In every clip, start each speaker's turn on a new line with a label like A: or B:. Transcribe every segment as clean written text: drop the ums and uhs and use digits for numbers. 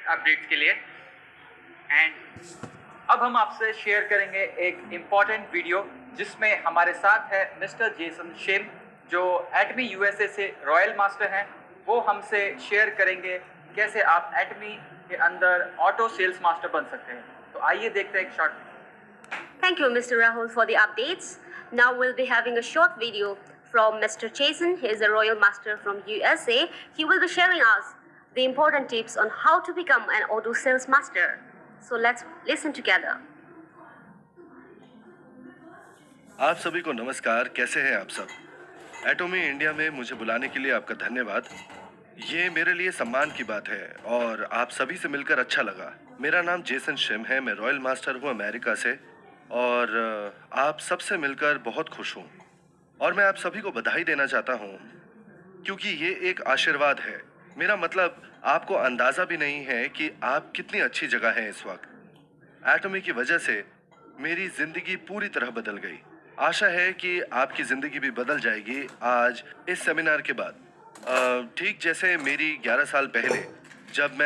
A: Updates के लिए। And अब हम आपसे शेयर करेंगे एक इम्पॉर्टेंट वीडियो जिसमें हमारे साथ है मिस्टर जेसन शिम, जो एटमी यूएसए से रॉयल मास्टर हैं। वो हमसे शेयर करेंगे कैसे आप एटमी के अंदर ऑटो सेल्स मास्टर बन सकते हैं। तो आइए देखते हैं एक short.
B: Thank you, Mr. Rahul, for the updates. Now we'll be having a short video from Mr. Jason. He is a Royal Master from USA. He will be sharing us the important tips on how to become an auto sales master. So let's listen together.
C: आप सभी को नमस्कार। कैसे हैं आप सब? Atomy India में मुझे बुलाने के लिए आपका धन्यवाद। ये मेरे लिए सम्मान की बात है और आप सभी से मिलकर अच्छा लगा। मेरा नाम जेसन शिम है, मैं रॉयल मास्टर हूँ अमेरिका से और आप सबसे मिलकर बहुत खुश हूँ और मैं आप सभी को बधाई देना चाहता हूँ क्योंकि ये एक आशीर्वाद है। मेरा मतलब आपको अंदाजा भी नहीं है कि आप कितनी अच्छी जगह हैं इस वक्त। एटॉमी की वजह से मेरी जिंदगी पूरी तरह बदल गई। आशा है कि आपकी जिंदगी भी बदल जाएगी आज इस सेमिनार के बाद। ठीक जैसे मेरी 11 साल पहले जब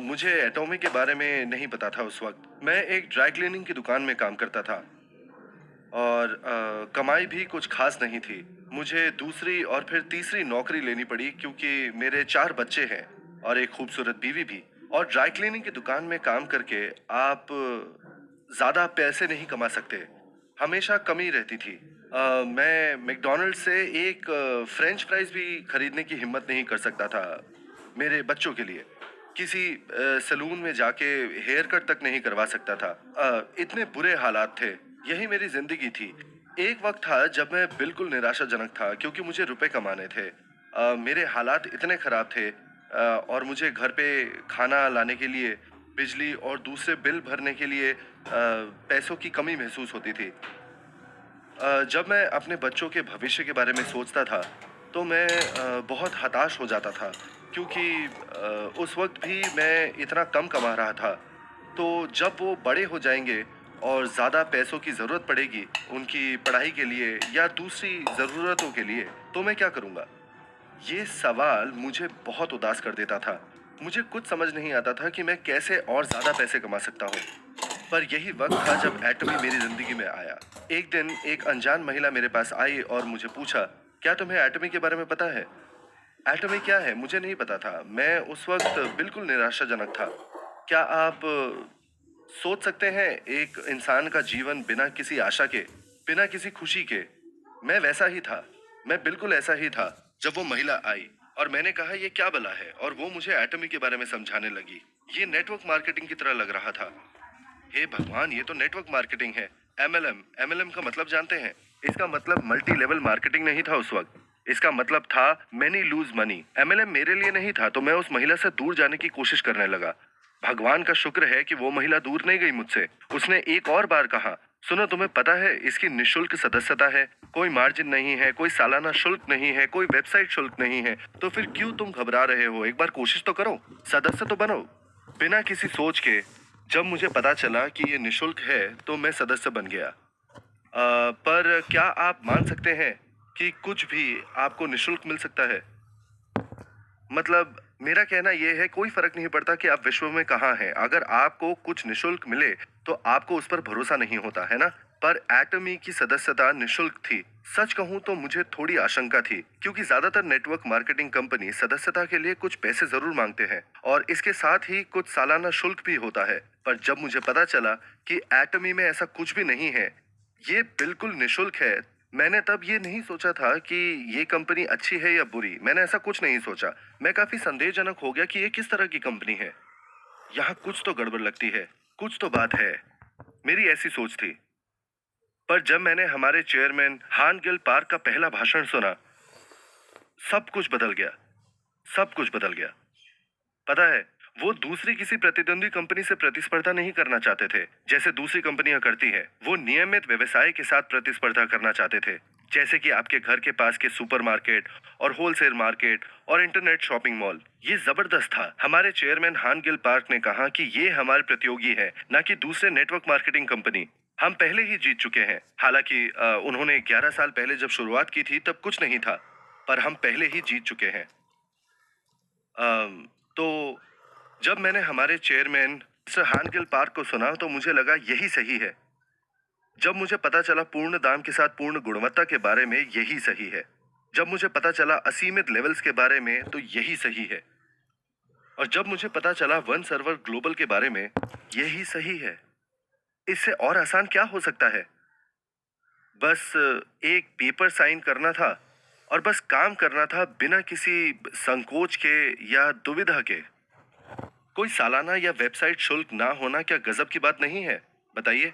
C: मुझे एटॉमी के बारे में नहीं पता था, उस वक्त मैं एक ड्राई क्लीनिंग की दुकान में काम करता था और कमाई भी कुछ खास नहीं थी। मुझे दूसरी और फिर तीसरी नौकरी लेनी पड़ी क्योंकि मेरे 4 बच्चे हैं और एक खूबसूरत बीवी भी। और ड्राई क्लीनिंग की दुकान में काम करके आप ज्यादा पैसे नहीं कमा सकते, हमेशा कमी रहती थी। मैं मैकडॉनल्ड से एक फ्रेंच फ्राइज भी खरीदने की हिम्मत नहीं कर सकता था मेरे बच्चों के लिए। किसी सैलून में जाके हेयर कट तक नहीं करवा सकता था। इतने बुरे हालात थे। यही मेरी जिंदगी थी। एक वक्त था जब मैं बिल्कुल निराशाजनक था क्योंकि मुझे रुपए कमाने थे। मेरे हालात इतने खराब थे और मुझे घर पे खाना लाने के लिए, बिजली और दूसरे बिल भरने के लिए पैसों की कमी महसूस होती थी। जब मैं अपने बच्चों के भविष्य के बारे में सोचता था तो मैं बहुत हताश हो जाता था क्योंकि उस वक्त भी मैं इतना कम कमा रहा था। तो जब वो बड़े हो जाएंगे और ज़्यादा पैसों की ज़रूरत पड़ेगी उनकी पढ़ाई के लिए या दूसरी ज़रूरतों के लिए, तो मैं क्या करूँगा? ये सवाल मुझे बहुत उदास कर देता था। मुझे कुछ समझ नहीं आता था कि मैं कैसे और ज़्यादा पैसे कमा सकता हूँ। पर यही वक्त था जब एटॉमी मेरी जिंदगी में आया। एक दिन एक अनजान महिला मेरे पास आई और मुझे पूछा, क्या तुम्हें एटॉमी के बारे में पता है? एटॉमी क्या है मुझे नहीं पता था। मैं उस वक्त बिल्कुल निराशाजनक था। क्या आप सोच सकते हैं एक इंसान का जीवन बिना किसी आशा के, बिना किसी खुशी के? मैं वैसा ही था। मैं बिल्कुल ऐसा ही था जब वो महिला आई और मैंने कहा ये क्या भला है, और वो मुझे एटॉमी के बारे में समझाने लगी। ये नेटवर्क मार्केटिंग की तरह लग रहा था। हे भगवान, ये तो नेटवर्क मार्केटिंग है। एमएलएम का मतलब जानते हैं? इसका मतलब मल्टी लेवल मार्केटिंग नहीं था उस वक्त। इसका मतलब था मैनी लूज मनी। एमएलएम मेरे लिए नहीं था तो मैं उस महिला से दूर जाने की कोशिश करने लगा। भगवान का शुक्र है कि वो महिला दूर नहीं गई मुझसे। उसने एक और बार कहा, सुनो तुम्हें पता है इसकी निशुल्क सदस्यता है, कोई मार्जिन नहीं है, कोई सालाना शुल्क नहीं है, कोई वेबसाइट शुल्क नहीं है, तो फिर क्यों तुम घबरा रहे हो? एक बार कोशिश तो करो, सदस्य तो बनो। बिना किसी सोच के जब मुझे पता चला कि ये निशुल्क है तो मैं सदस्य बन गया। पर क्या आप मान सकते हैं कि कुछ भी आपको निशुल्क मिल सकता है? मतलब मेरा कहना यह है, कोई फर्क नहीं पड़ता कि आप विश्व में कहाँ हैं, अगर आपको कुछ निशुल्क मिले तो आपको उस पर भरोसा नहीं होता है ना? पर एटॉमी की सदस्यता निशुल्क थी। सच कहूं तो मुझे थोड़ी आशंका थी क्योंकि ज्यादातर नेटवर्क मार्केटिंग कंपनी सदस्यता के लिए कुछ पैसे जरूर मांगते हैं और इसके साथ ही कुछ सालाना शुल्क भी होता है। पर जब मुझे पता चला कि एटॉमी में ऐसा कुछ भी नहीं है, ये बिल्कुल निशुल्क है, मैंने तब ये नहीं सोचा था कि ये कंपनी अच्छी है या बुरी। मैंने ऐसा कुछ नहीं सोचा। मैं काफी संदेहजनक हो गया कि ये किस तरह की कंपनी है। यहाँ कुछ तो गड़बड़ लगती है, कुछ तो बात है। मेरी ऐसी सोच थी। पर जब मैंने हमारे चेयरमैन हान गिल पार्क का पहला भाषण सुना, सब कुछ बदल गया। सब कुछ बदल गया। पता है, वो दूसरी किसी प्रतिद्वंदी कंपनी से प्रतिस्पर्धा नहीं करना चाहते थे जैसे दूसरी कंपनियां करती हैं। वो नियमित व्यवसाय के साथ प्रतिस्पर्धा करना चाहते थे, जैसे कि आपके घर के पास के सुपरमार्केट और होलसेल मार्केट और इंटरनेट शॉपिंग मॉल। ये जबरदस्त था। हमारे चेयरमैन हान गिल पार्क ने कहा कि ये हमारे प्रतियोगी है, ना कि दूसरे नेटवर्क मार्केटिंग कंपनी। हम पहले ही जीत चुके हैं। हालांकि उन्होंने 11 साल पहले जब शुरुआत की थी तब कुछ नहीं था, पर हम पहले ही जीत चुके हैं। तो जब मैंने हमारे चेयरमैन मिस्टर हानगिल पार्क को सुना तो मुझे लगा यही सही है। जब मुझे पता चला पूर्ण दाम के साथ पूर्ण गुणवत्ता के बारे में, यही सही है। जब मुझे पता चला असीमित लेवल्स के बारे में, तो यही सही है। और जब मुझे पता चला वन सर्वर ग्लोबल के बारे में, यही सही है। इससे और आसान क्या हो सकता है? बस एक पेपर साइन करना था और बस काम करना था बिना किसी संकोच के या दुविधा के। कोई सालाना या वेबसाइट शुल्क ना होना क्या गजब की बात नहीं है? बताइए।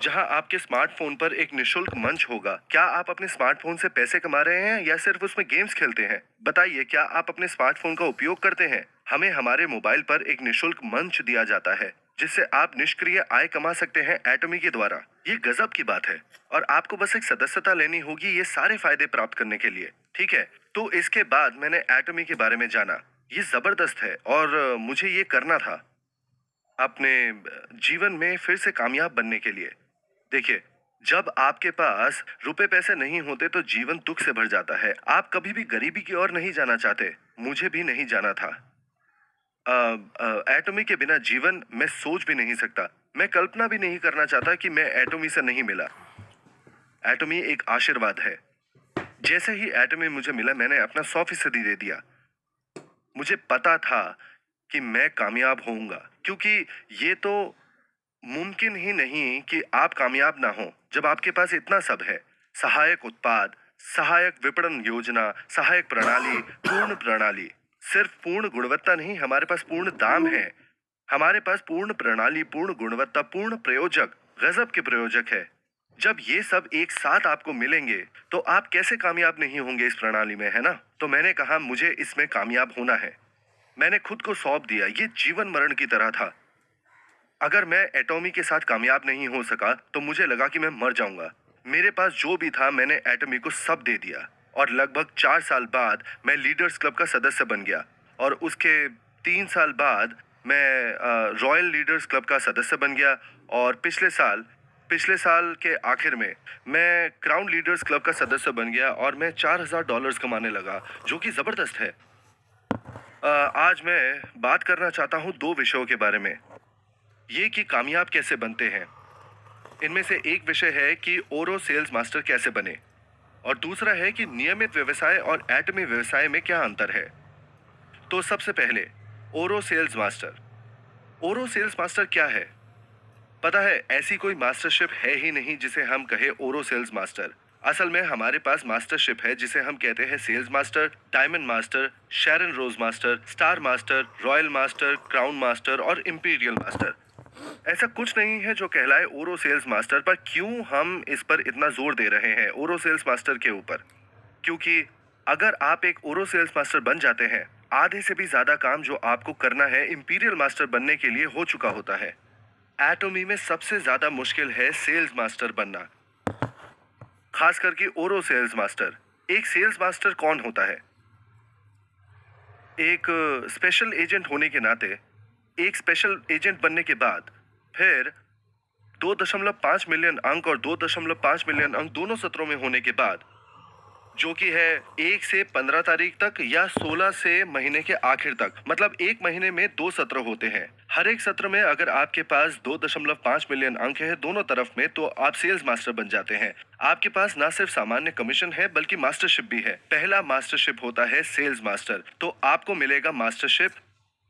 C: जहां आपके स्मार्टफोन पर एक निशुल्क मंच होगा। क्या आप अपने स्मार्टफोन से पैसे कमा रहे हैं या सिर्फ उसमें गेम्स खेलते हैं? बताइए, क्या आप अपने स्मार्टफोन का उपयोग करते हैं? हमें हमारे मोबाइल पर एक निशुल्क मंच दिया जाता है जिससे आप निष्क्रिय आय कमा सकते हैं एटॉमी के द्वारा। ये गजब की बात है और आपको बस एक सदस्यता लेनी होगी ये सारे फायदे प्राप्त करने के लिए। ठीक है, तो इसके बाद मैंने एटॉमी के बारे में जाना। ये जबरदस्त है और मुझे ये करना था अपने जीवन में फिर से कामयाब बनने के लिए। देखिए, जब आपके पास रुपए पैसे नहीं होते तो जीवन दुख से भर जाता है। आप कभी भी गरीबी की ओर नहीं जाना चाहते। मुझे भी नहीं जाना था। एटॉमी के बिना जीवन मैं सोच भी नहीं सकता। मैं कल्पना भी नहीं करना चाहता कि मैं एटॉमी से नहीं मिला। एटॉमी एक आशीर्वाद है। जैसे ही एटॉमी मुझे मिला, मैंने अपना 100% दे दिया। मुझे पता था कि मैं कामयाब होऊंगा, क्योंकि ये तो मुमकिन ही नहीं कि आप कामयाब ना हो जब आपके पास इतना सब है। सहायक उत्पाद, सहायक विपणन योजना, सहायक प्रणाली, पूर्ण प्रणाली। सिर्फ पूर्ण गुणवत्ता नहीं, हमारे पास पूर्ण दाम है। हमारे पास पूर्ण प्रणाली, पूर्ण गुणवत्ता, पूर्ण प्रयोजक, गजब के प्रयोजक है। जब ये सब एक साथ आपको मिलेंगे तो आप कैसे कामयाब नहीं होंगे इस प्रणाली में, है ना? तो मैंने कहा मुझे इसमें कामयाब होना है। मैंने खुद को सौंप दिया। ये जीवन मरण की तरह था। अगर मैं एटॉमी के साथ कामयाब नहीं हो सका तो मुझे लगा कि मैं मर जाऊंगा। मेरे पास जो भी था मैंने एटॉमी को सब दे दिया और लगभग 4 साल बाद मैं लीडर्स क्लब का सदस्य बन गया और उसके 3 साल बाद मैं रॉयल लीडर्स क्लब का सदस्य बन गया और पिछले साल के आखिर में मैं क्राउन लीडर्स क्लब का सदस्य बन गया और मैं $4000 कमाने लगा, जो कि जबरदस्त है। आज मैं बात करना चाहता हूँ 2 विषयों के बारे में। ये कि कामयाब कैसे बनते हैं। इनमें से एक विषय है कि ओरो सेल्स मास्टर कैसे बने और दूसरा है कि नियमित व्यवसाय और एटॉमी व्यवसाय में क्या अंतर है। तो सबसे पहले ओरो सेल्स मास्टर। ओरो सेल्स मास्टर क्या है? पता है, ऐसी कोई मास्टरशिप है ही नहीं जिसे हम कहे ओरो सेल्स मास्टर। असल में हमारे पास मास्टरशिप है जिसे हम कहते हैं sales master, diamond master, Sharon rose master, star master, royal master, crown master और इंपीरियल मास्टर। ऐसा कुछ नहीं है जो कहलाए ओरो सेल्स मास्टर, पर क्यों हम इस पर इतना जोर दे रहे हैं ओरो सेल्स मास्टर के ऊपर? क्योंकि अगर आप एक ओरो सेल्स मास्टर बन जाते हैं, आधे से भी ज्यादा काम जो आपको करना है इंपीरियल मास्टर बनने के लिए हो चुका होता है। एटॉमी में सबसे ज्यादा मुश्किल है सेल्स मास्टर बनना, खास करके ओरो सेल्स मास्टर। एक सेल्स मास्टर कौन होता है? एक स्पेशल एजेंट होने के नाते, एक स्पेशल एजेंट बनने के बाद फिर 2.5 मिलियन अंक और 2.5 मिलियन अंक दोनों सत्रों में होने के बाद, जो कि है 1 से 15 तारीख तक या 16 से महीने के आखिर तक, मतलब एक महीने में 2 सत्र होते हैं। हर एक सत्र में अगर आपके पास 2.5 मिलियन अंक है दोनों तरफ में, तो आप सेल्स मास्टर बन जाते हैं। आपके पास ना सिर्फ सामान्य कमीशन है बल्कि मास्टरशिप भी है। पहला मास्टरशिप होता है सेल्स मास्टर, तो आपको मिलेगा मास्टरशिप।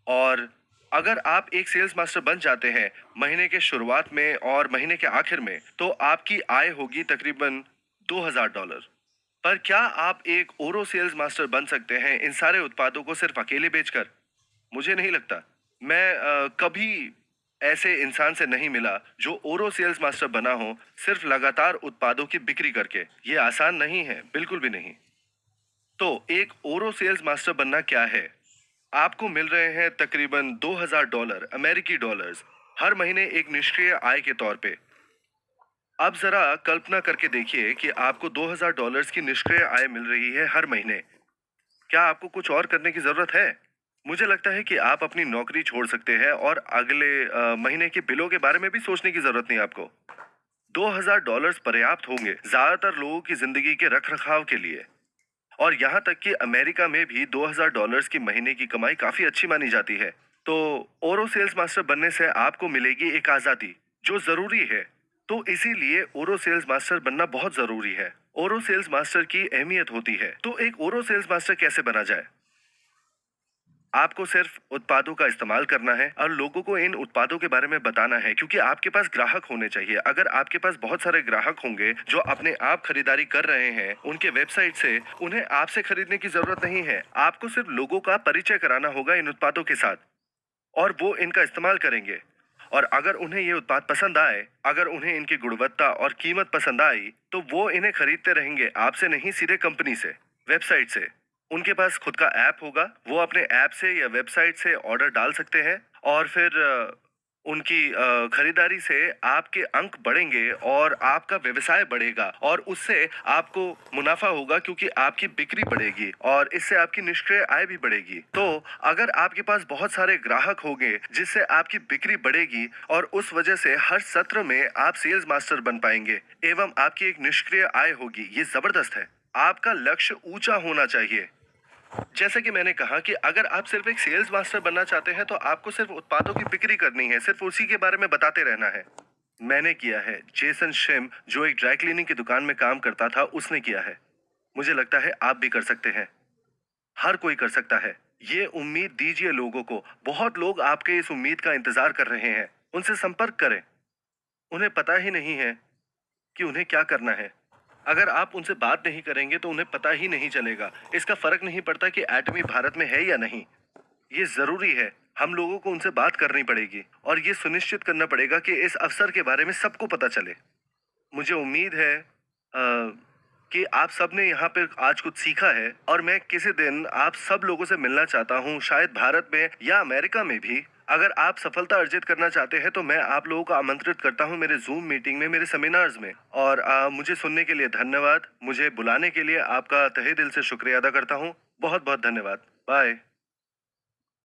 C: और अगर आप एक सेल्स मास्टर बन जाते हैं महीने के शुरुआत में और महीने के आखिर में, तो आपकी आय होगी तकरीबन $2000। पर क्या आप एक ओरो सेल्स मास्टर बन सकते हैं इन सारे उत्पादों को सिर्फ अकेले बेचकर? मुझे नहीं लगता। मैं कभी ऐसे इंसान से नहीं मिला जो ओरो सेल्स मास्टर बना हो सिर्फ लगातार उत्पादों की बिक्री करके। ये आसान नहीं है, बिल्कुल भी नहीं। तो एक ओरो सेल्स मास्टर बनना क्या है? आपको मिल रहे हैं तकरीबन $2000 अमेरिकी डॉलर्स हर महीने एक निष्क्रिय आय के तौर पे। अब जरा कल्पना करके देखिए कि आपको $2000 की निष्क्रिय आय मिल रही है हर महीने। क्या आपको कुछ और करने की जरूरत है? मुझे लगता है कि आप अपनी नौकरी छोड़ सकते हैं और अगले महीने के बिलों के बारे में भी सोचने की जरूरत नहीं आपको। $2000 पर्याप्त होंगे ज्यादातर लोगों की जिंदगी के रख रखाव के लिए। और यहाँ तक कि अमेरिका में भी $2000 की महीने की कमाई काफी अच्छी मानी जाती है। तो ओरो सेल्स मास्टर बनने से आपको मिलेगी एक आजादी जो जरूरी है। तो इसीलिए ओरो सेल्स मास्टर बनना बहुत जरूरी है। ओरो सेल्स मास्टर की अहमियत होती है। तो एक ओरो सेल्स मास्टर कैसे बना जाए? आपको सिर्फ उत्पादों का इस्तेमाल करना है और लोगों को इन उत्पादों के बारे में बताना है, क्योंकि आपके पास ग्राहक होने चाहिए। अगर आपके पास बहुत सारे ग्राहक होंगे जो अपने आप खरीदारी कर रहे हैं उनके वेबसाइट से, उन्हें आपसे खरीदने की जरूरत नहीं है। आपको सिर्फ लोगों का परिचय कराना होगा इन उत्पादों के साथ और वो इनका इस्तेमाल करेंगे। और अगर उन्हें ये उत्पाद पसंद आए, अगर उन्हें इनकी गुणवत्ता और कीमत पसंद आई, तो वो इन्हें खरीदते रहेंगे, आपसे नहीं, सीधे कंपनी से, वेबसाइट से। उनके पास खुद का ऐप होगा, वो अपने ऐप से या वेबसाइट से ऑर्डर डाल सकते हैं और फिर उनकी खरीदारी से आपके अंक बढ़ेंगे और आपका व्यवसाय बढ़ेगा और उससे आपको मुनाफा होगा, क्योंकि आपकी बिक्री बढ़ेगी और इससे आपकी निष्क्रिय आय भी बढ़ेगी। तो अगर आपके पास बहुत सारे ग्राहक होंगे जिससे आपकी बिक्री बढ़ेगी और उस वजह से हर सत्र में आप सेल्स मास्टर बन पाएंगे एवं आपकी एक निष्क्रिय आय होगी। ये जबरदस्त है। आपका लक्ष्य ऊंचा होना चाहिए। जैसे कि मैंने कहा कि अगर आप सिर्फ एक सेल्स मास्टर बनना चाहते हैं तो आपको सिर्फ उत्पादों की बिक्री करनी है, सिर्फ उसी के बारे में बताते रहना है। मैंने किया है। जेसन शिम जो एक ड्राई क्लीनिंग की दुकान में काम करता था, उसने किया है। मुझे लगता है आप भी कर सकते हैं। हर कोई कर सकता है। ये उम्मीद दीजिए लोगों को। बहुत लोग आपके इस उम्मीद का इंतजार कर रहे हैं। उनसे संपर्क करें। उन्हें पता ही नहीं है कि उन्हें क्या करना है। अगर आप उनसे बात नहीं करेंगे तो उन्हें पता ही नहीं चलेगा। इसका फर्क नहीं पड़ता कि एटमी भारत में है या नहीं। ये जरूरी है। हम लोगों को उनसे बात करनी पड़ेगी और ये सुनिश्चित करना पड़ेगा कि इस अवसर के बारे में सबको पता चले। मुझे उम्मीद है कि आप सब ने यहाँ पे आज कुछ सीखा है और मैं किसी दिन आप सब लोगों से मिलना चाहता हूँ, शायद भारत में या अमेरिका में भी। अगर आप सफलता अर्जित करना चाहते हैं तो मैं आप लोगों को आमंत्रित करता हूं मेरे जूम मीटिंग में, मेरे सेमिनार्स में। और मुझे सुनने के लिए धन्यवाद। मुझे बुलाने के लिए आपका तहे दिल से शुक्रिया अदा करता हूं। बहुत बहुत धन्यवाद। बाय।